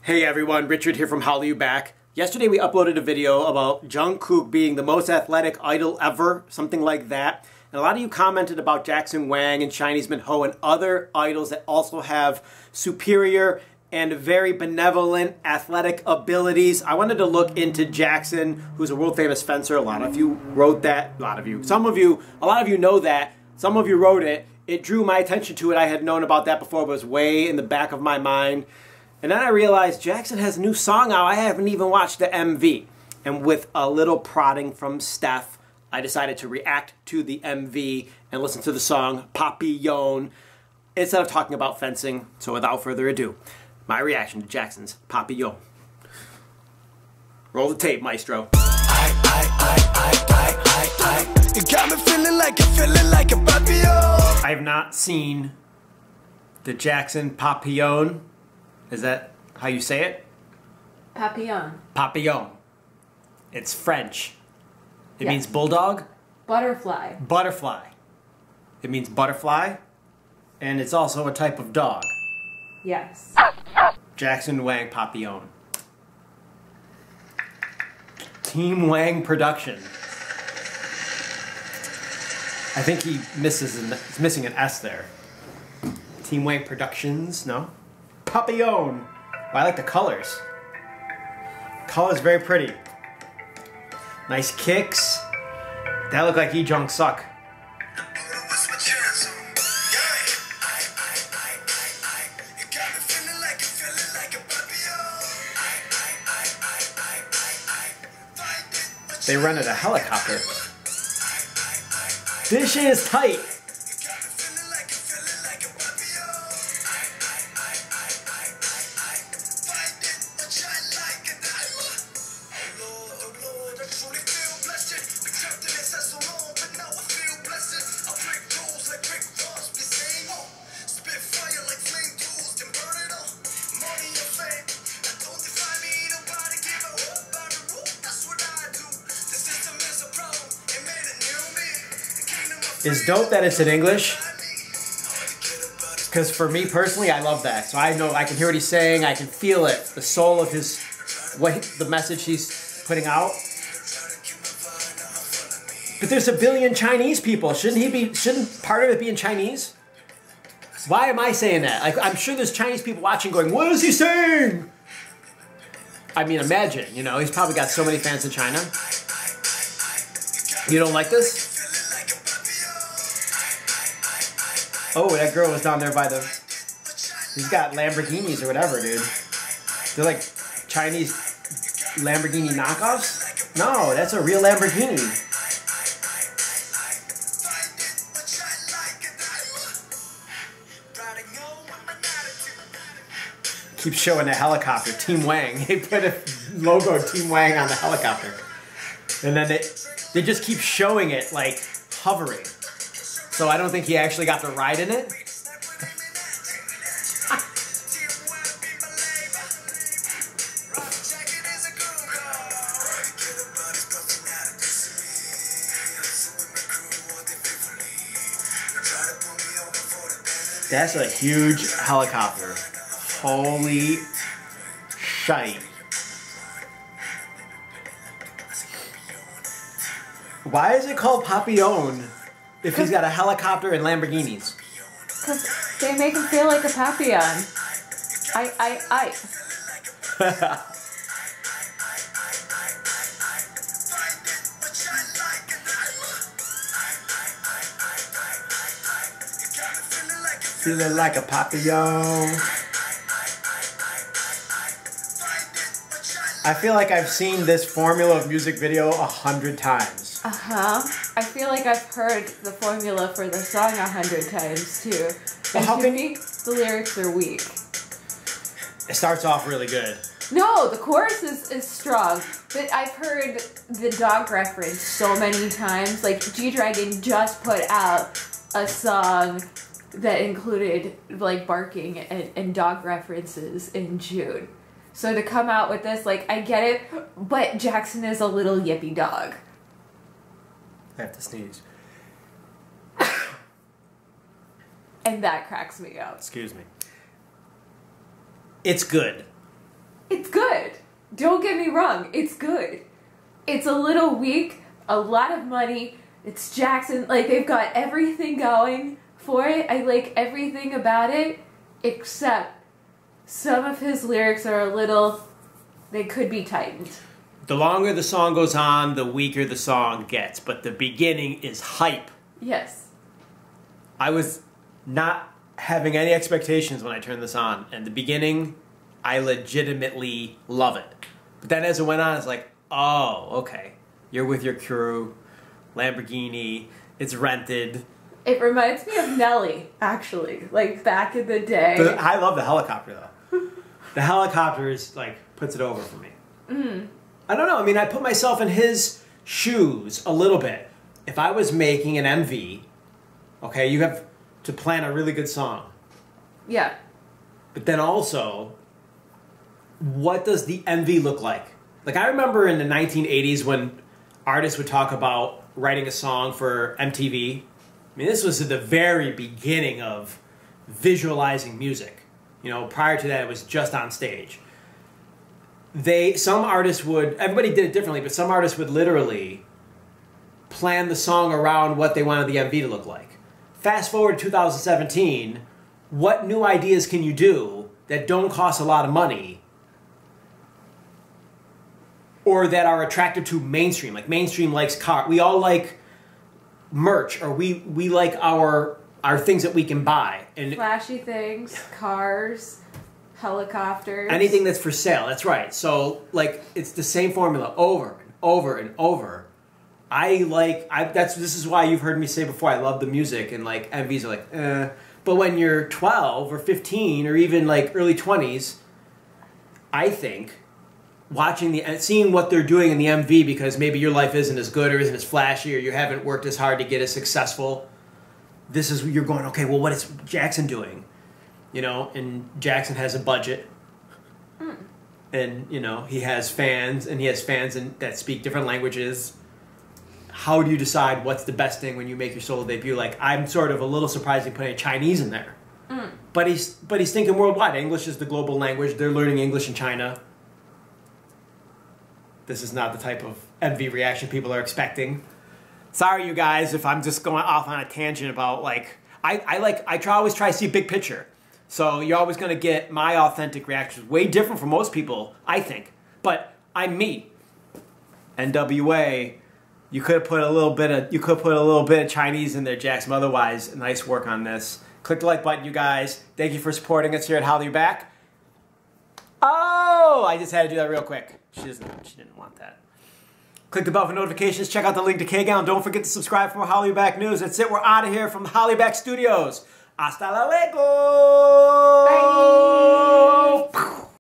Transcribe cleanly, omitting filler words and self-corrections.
Hey everyone, Richard here from HallyuBack. Yesterday we uploaded a video about Jungkook being the most athletic idol ever, something like that. And a lot of you commented about Jackson Wang and Chinese Minho and other idols that also have superior and very benevolent athletic abilities. I wanted to look into Jackson, who's a world famous fencer. A lot of you wrote that. A lot of you know that. Some of you wrote it. It drew my attention to it. I had known about that before, but it was way in the back of my mind. And then I realized Jackson has a new song out. I haven't even watched the MV. And with a little prodding from Steph, I decided to react to the MV and listen to the song Papillon instead of talking about fencing. So without further ado, my reaction to Jackson's Papillon. Roll the tape, maestro. You got me feeling like a papillon. I have not seen the Jackson Papillon. Is that how you say it? Papillon. Papillon. It's French. It Yes. means bulldog? Butterfly. Butterfly. It means butterfly. And it's also a type of dog. Yes. Jackson Wang Papillon. Team Wang Production. I think he's missing an S there. Team Wang Productions, no? Papillon. Oh, I like the colors. Colors very pretty. Nice kicks. That look like Jungkook. They rented a helicopter. This shit is tight. It's dope that it's in English, because for me personally, I love that. So I know I can hear what he's saying, I can feel it, the soul of the message he's putting out. But there's a billion Chinese people. Shouldn't part of it be in Chinese? Why am I saying that? Like, I'm sure there's Chinese people watching going, what is he saying? I mean, imagine, you know, he's probably got so many fans in China. You don't like this? Oh, that girl was down there by the... He's got Lamborghinis or whatever, dude. They're like Chinese Lamborghini knockoffs? No, that's a real Lamborghini. Keep showing the helicopter, Team Wang. They put a logo Team Wang on the helicopter. And then they just keep showing it, like, hovering. So I don't think he actually got to ride in it. That's a huge helicopter. Holy shite. Why is it called Papillon if he's got a helicopter and Lamborghinis? Because they make him feel like a papillon. I. Feeling like a papillon. I feel like I've seen this formula of music video 100 times. Uh-huh. I feel like I've heard the formula for the song 100 times, too. And Well, to me, the lyrics are weak. It starts off really good. No, the chorus is strong. But I've heard the dog reference so many times. Like, G-Dragon just put out a song that included, like, barking and dog references in June. So to come out with this, like, I get it, but Jackson is a little yippy dog. I have to sneeze. And that cracks me up. Excuse me. It's good. Don't get me wrong, it's good. It's a little weak, a lot of money. It's Jackson, like they've got everything going for it. I like everything about it, except some of his lyrics are a little, they could be tightened. The longer the song goes on, the weaker the song gets, but the beginning is hype. Yes. I was not having any expectations when I turned this on, and the beginning, I legitimately love it. But then as it went on, it's like, oh, okay. You're with your crew, Lamborghini, it's rented. It reminds me of Nelly, actually, like back in the day. But I love the helicopter, though. The helicopter is, like, puts it over for me. Mm. I don't know. I mean, I put myself in his shoes a little bit. If I was making an MV, okay, you have to plan a really good song. Yeah. But then also, what does the MV look like? Like, I remember in the 1980s when artists would talk about writing a song for MTV. I mean, this was at the very beginning of visualizing music. You know, prior to that, it was just on stage. Some artists would, everybody did it differently, but some artists would literally plan the song around what they wanted the MV to look like. Fast forward to 2017, what new ideas can you do that don't cost a lot of money or that are attractive to mainstream? Like mainstream likes car. We all like merch, or we like our things that we can buy. And flashy things, cars, helicopters. Anything that's for sale, that's right. So, like, it's the same formula over and over and over. This is why you've heard me say before, I love the music, and, like, MVs are like, eh. But when you're 12 or 15 or even, like, early 20s, I think seeing what they're doing in the MV, because maybe your life isn't as good or isn't as flashy or you haven't worked as hard to get as successful, this is where you're going, okay, well, what is Jackson doing? You know, and Jackson has a budget, and, you know, he has fans, and he has fans that speak different languages. How do you decide what's the best thing when you make your solo debut? Like, I'm sort of a little surprised he put any Chinese in there. But he's thinking worldwide. English is the global language. They're learning English in China. This is not the type of MV reaction people are expecting. Sorry, you guys, if I'm just going off on a tangent about, like, I always try to see big picture. So you're always going to get my authentic reactions, way different from most people, I think. But I'm me. NWA, you could have put a little bit of Chinese in there, Jackson. Otherwise, nice work on this. Click the like button, you guys. Thank you for supporting us here at HallyuBack. Oh, I just had to do that real quick. She didn't want that. Click the bell for notifications. Check out the link to K-Gown. Don't forget to subscribe for more HallyuBack news. That's it. We're out of here from the HallyuBack Studios. Hasta luego! Bye!